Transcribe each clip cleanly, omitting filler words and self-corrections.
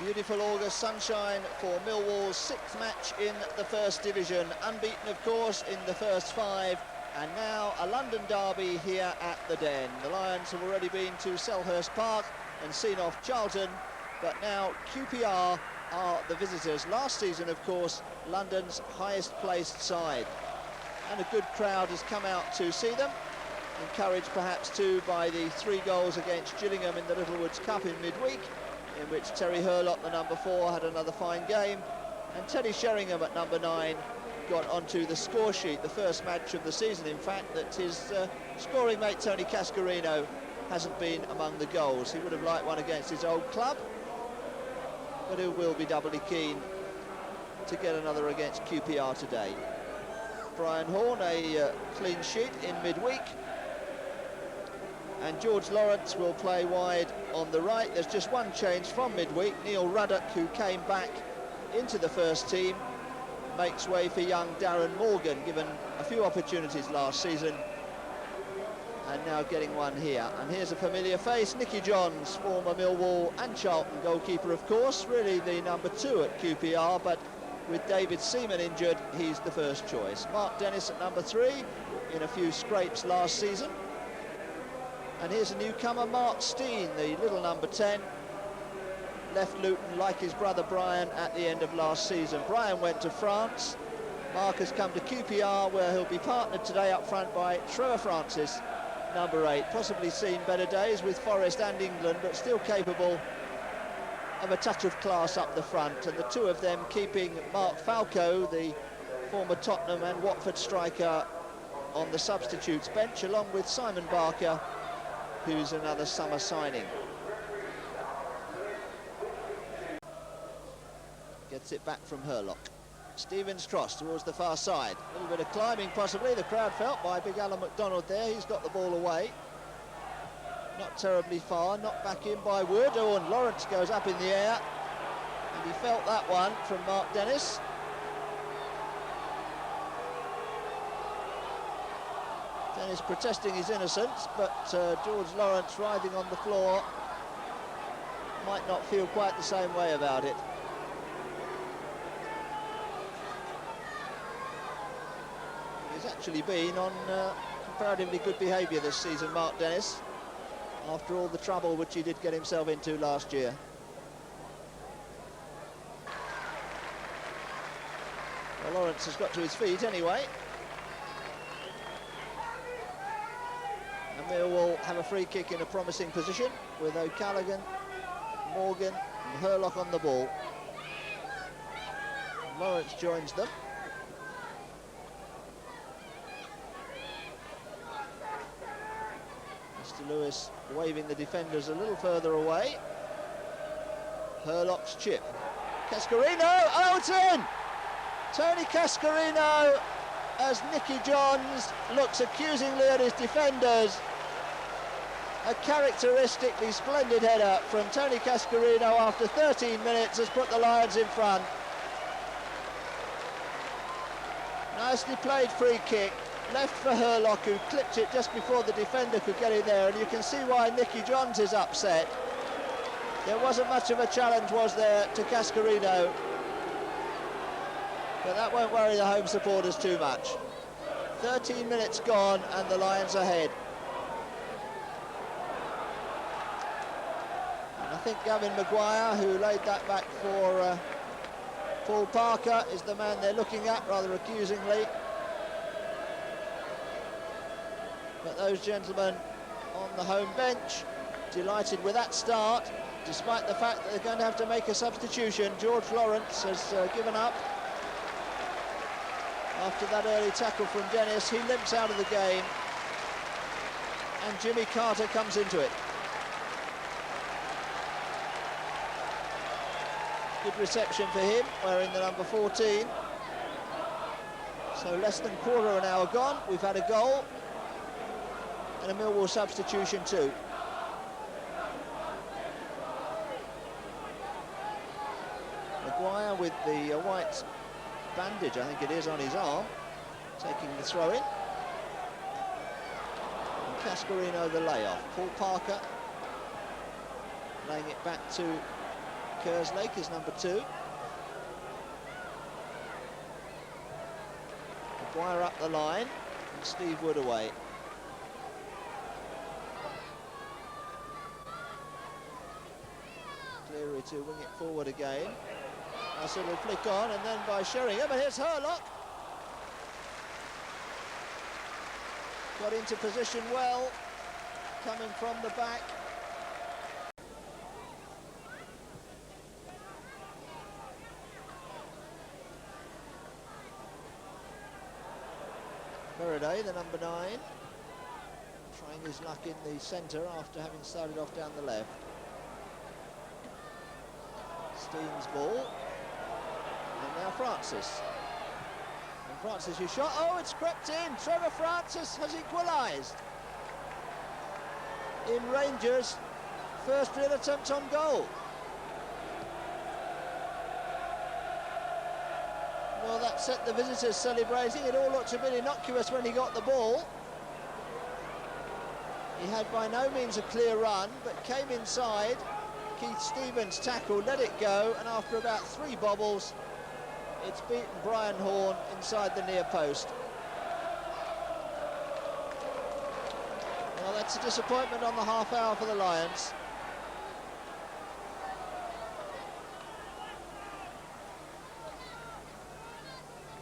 Beautiful August sunshine for Millwall's 6th match in the First Division. Unbeaten, of course, in the first 5, and now a London derby here at the Den. The Lions have already been to Selhurst Park and seen off Charlton, but now QPR are the visitors. Last season, of course, London's highest-placed side. And a good crowd has come out to see them, encouraged perhaps too by the 3 goals against Gillingham in the Littlewoods Cup in midweek, in which Terry Hurlock, the number 4, had another fine game, and Teddy Sheringham at number 9 got onto the score sheet, the first match of the season, in fact, that his scoring mate Tony Cascarino hasn't been among the goals. He would have liked one against his old club, but he will be doubly keen to get another against QPR today. Brian Horn, a clean sheet in midweek, and George Lawrence will play wide on the right. There's just one change from midweek. Neil Ruddock, who came back into the first team, makes way for young Darren Morgan, given a few opportunities last season, and now getting one here. And here's a familiar face, Nicky Johns, former Millwall and Charlton goalkeeper, of course, really the number 2 at QPR, but with David Seaman injured, he's the first choice. Mark Dennis at number 3, in a few scrapes last season. And here's a newcomer, Mark Steen, the little number 10. Left Luton like his brother Brian at the end of last season. Brian went to France. Mark has come to QPR, where he'll be partnered today up front by Trevor Francis, number 8. Possibly seen better days with Forest and England, but still capable of a touch of class up the front. And the 2 of them keeping Mark Falco, the former Tottenham and Watford striker, on the substitutes bench, along with Simon Barker, who's another summer signing. Gets it back from Hurlock. Stevens cross towards the far side. A little bit of climbing possibly, the crowd felt, by big Alan McDonald there. He's got the ball away. Not terribly far, knocked back in by Wood. Oh, and Lawrence goes up in the air. And he felt that one from Mark Dennis. Dennis protesting his innocence, but George Lawrence, writhing on the floor, might not feel quite the same way about it. He's actually been on comparatively good behaviour this season, Mark Dennis, after all the trouble which he did get himself into last year. Well, Lawrence has got to his feet anyway. And Millwall have a free kick in a promising position, with O'Callaghan, Morgan and Hurlock on the ball. Lawrence joins them. Mr. Lewis waving the defenders a little further away. Hurlock's chip. Cascarino! Oh, it's in! Tony Cascarino, as Nicky Johns looks accusingly at his defenders. A characteristically splendid header from Tony Cascarino after 13 minutes has put the Lions in front. Nicely played free kick, left for Hurlock, who clipped it just before the defender could get in there, and you can see why Nicky Johns is upset. There wasn't much of a challenge, was there, to Cascarino, but that won't worry the home supporters too much. 13 minutes gone and the Lions ahead. And I think Gavin Maguire, who laid that back for Paul Parker, is the man they're looking at rather accusingly. But those gentlemen on the home bench delighted with that start, despite the fact that they're going to have to make a substitution. George Lawrence has given up after that early tackle from Dennis. He limps out of the game, and Jimmy Carter comes into it. Good reception for him, wearing the number 14. So less than quarter of an hour gone. We've had a goal and a Millwall substitution too. Maguire with the white bandage, I think it is, on his arm, taking the throw in. And Cascarino the layoff. Paul Parker laying it back to Kerslake is number 2. Maguire up the line, and Steve Wood away. Cleary to wing it forward again. Nice little flick on, and then by Sheringham, and here's Hurlock. Got into position well, coming from the back. Faraday, the number 9, trying his luck in the centre after having started off down the left. Steen's ball, and now Francis. And Francis who shot, oh, it's crept in. Trevor Francis has equalised. In Rangers' first real attempt on goal. Well, that set the visitors celebrating. It all looked a bit innocuous when he got the ball. He had by no means a clear run, but came inside. Keith Stevens' tackle, let it go, and after about 3 bobbles, it's beaten Brian Horn inside the near post. Well, that's a disappointment on the half hour for the Lions.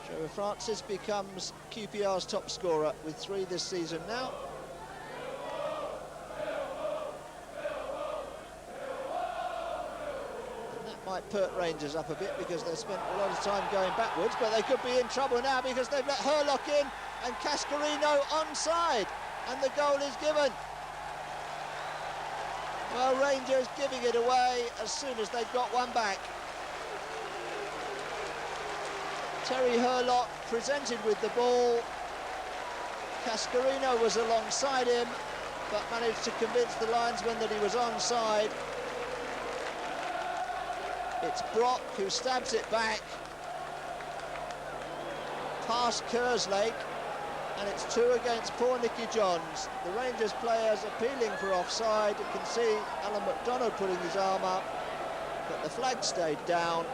Trevor Francis becomes QPR's top scorer with 3 this season now. Might pert Rangers up a bit because they've spent a lot of time going backwards, but they could be in trouble now because they've let Hurlock in and Cascarino onside, and the goal is given. Well, Rangers giving it away as soon as they've got one back. Terry Hurlock presented with the ball. Cascarino was alongside him, but managed to convince the linesman that he was onside. It's Brock who stabs it back past Kerslake, and it's 2 against poor Nicky Johns. The Rangers players appealing for offside. You can see Alan McDonough putting his arm up, but the flag stayed down,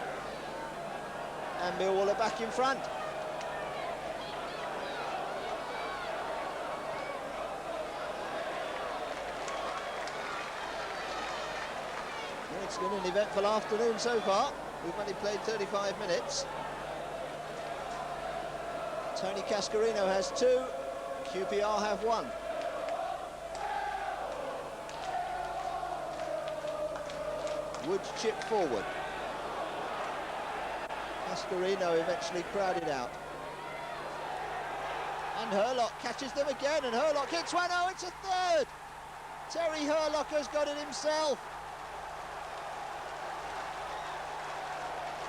and Millwall are back in front. It's been an eventful afternoon so far. We've only played 35 minutes. Tony Cascarino has 2, QPR have 1. Wood chip forward. Cascarino eventually crowded out. And Hurlock catches them again, and Hurlock hits one. Oh, it's a 3rd! Terry Hurlock has got it himself.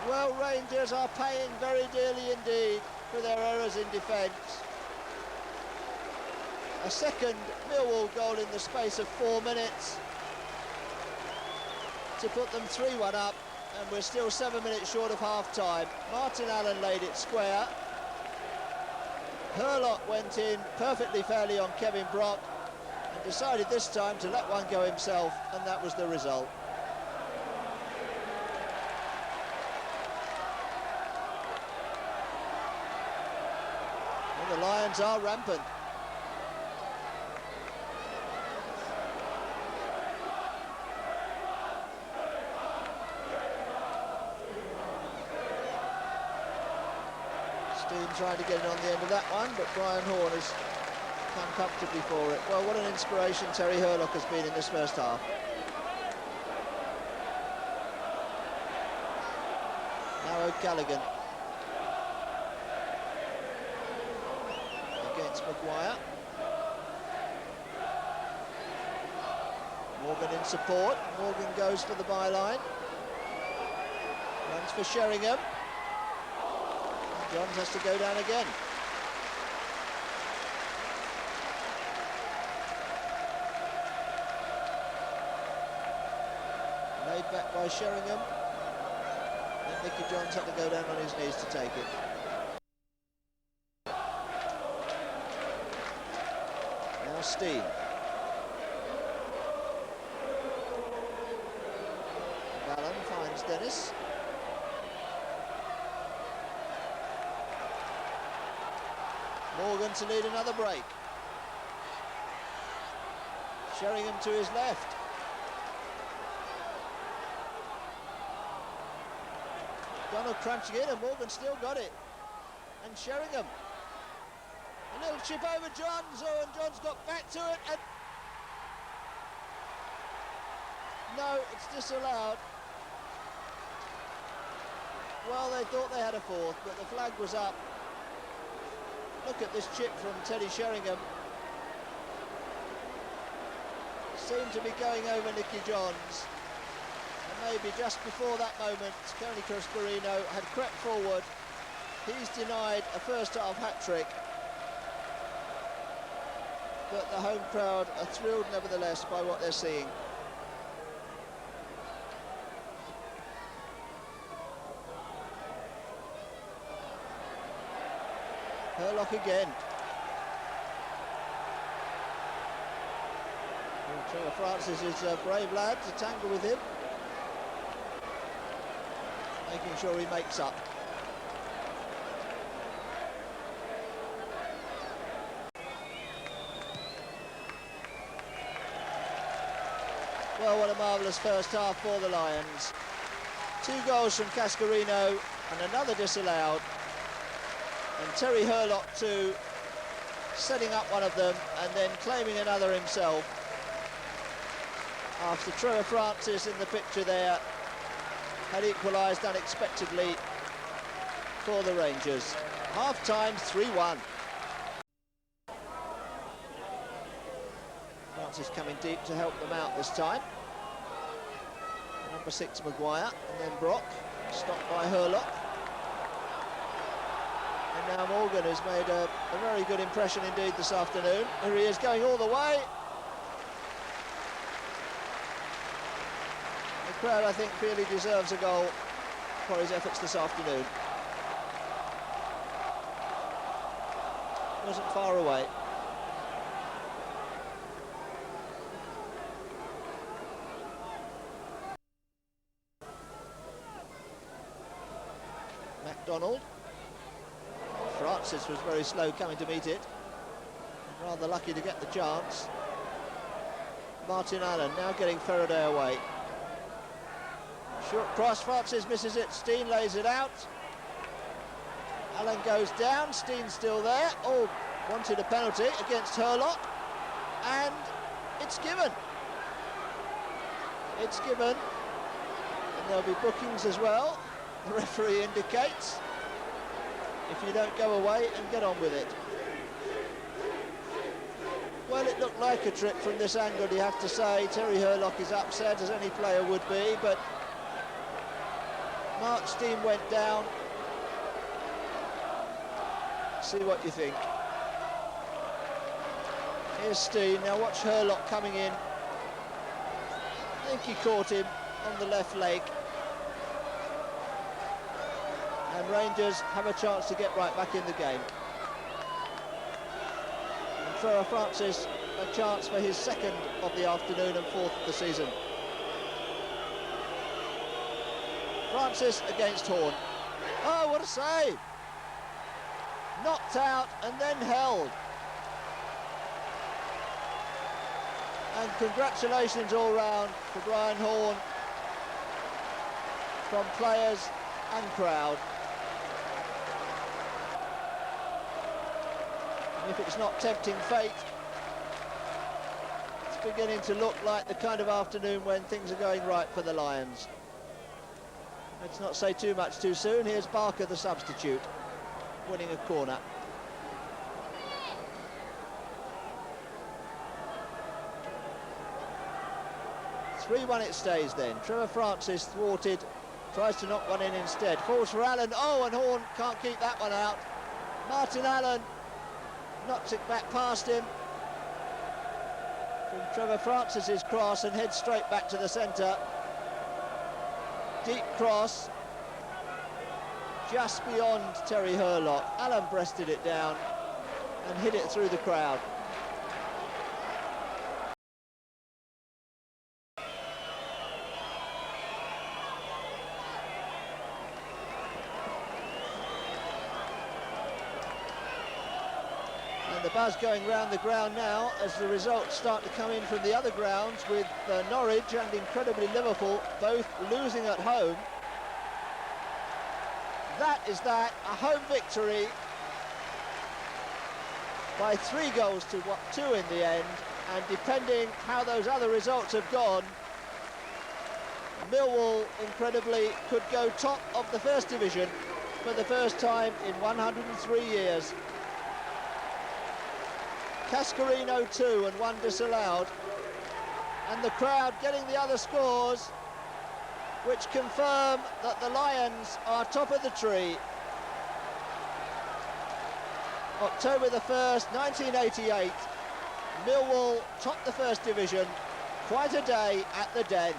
Well, Rangers are paying very dearly indeed for their errors in defence. A second Millwall goal in the space of 4 minutes to put them 3-1 up, and we're still 7 minutes short of half-time. Martin Allen laid it square. Hurlock went in perfectly fairly on Kevin Brock and decided this time to let one go himself, and that was the result. The Lions are rampant. Steen trying to get it on the end of that one, but Brian Horn has come comfortably for it. Well, what an inspiration Terry Hurlock has been in this first half. Now O'Callaghan. Against Maguire. Morgan in support. Morgan goes for the byline. Runs for Sheringham. Johns has to go down again. Laid back by Sheringham. And Nicky Johns had to go down on his knees to take it. Steen. Allen finds Thanks, Dennis. Morgan to lead another break. Sheringham to his left. Donald crunching in, and Morgan still got it. And Sheringham. A little chip over Johns, and Johns got back to it, and no, it's disallowed. Well, they thought they had a fourth, but the flag was up. Look at this chip from Teddy Sheringham. Seemed to be going over Nicky Johns. And maybe just before that moment, Tony Cascarino had crept forward. He's denied a first-half hat-trick. But the home crowd are thrilled nevertheless by what they're seeing. Herlock again. Trevor Francis is a brave lad to tangle with him, making sure he makes up. Well, what a marvellous first half for the Lions. 2 goals from Cascarino and another disallowed. And Terry Herlock too, setting up one of them and then claiming another himself. After Trevor Francis in the picture there had equalised unexpectedly for the Rangers. Half-time 3-1. Francis coming deep to help them out this time. Number 6 Maguire, and then Brock, stopped by Herlock. And now Morgan has made a very good impression indeed this afternoon. Here he is going all the way. The crowd, I think, feel he deserves a goal for his efforts this afternoon. Wasn't far away. MacDonald. Francis was very slow coming to meet it. Rather lucky to get the chance. Martin Allen now getting Faraday away. Short cross, Francis misses it, Steen lays it out. Allen goes down, Steen's still there. Oh, wanted a penalty against Herlock. And it's given. It's given. And there'll be bookings as well, the referee indicates, if you don't go away and get on with it. Well, it looked like a trip from this angle, you have to say. Terry Herlock is upset, as any player would be, but Mark Steen went down. See what you think. Here's Steen, now watch Herlock coming in. I think he caught him on the left leg. And Rangers have a chance to get right back in the game. And Trevor Francis, a chance for his second of the afternoon and fourth of the season. Francis against Horn. Oh, what a save! Knocked out and then held. And congratulations all round for Brian Horn, from players and crowd. And if it's not tempting fate, it's beginning to look like the kind of afternoon when things are going right for the Lions. Let's not say too much too soon. Here's Barker, the substitute, winning a corner. It stays then. Trevor Francis thwarted, tries to knock one in instead. Falls for Allen. Oh, and Horn can't keep that one out. Martin Allen knocks it back past him from Trevor Francis's cross and heads straight back to the centre. Deep cross just beyond Terry Herlock. Allen breasted it down and hit it through the crowd. buzz going round the ground now as the results start to come in from the other grounds, with Norwich and incredibly Liverpool both losing at home. That is that, a home victory by 3 goals to 2 in the end, and depending how those other results have gone, Millwall incredibly could go top of the First Division for the first time in 103 years. Cascarino 2 and 1 disallowed, and the crowd getting the other scores, which confirm that the Lions are top of the tree. October the 1st, 1988, Millwall topped the First Division. Quite a day at the Den.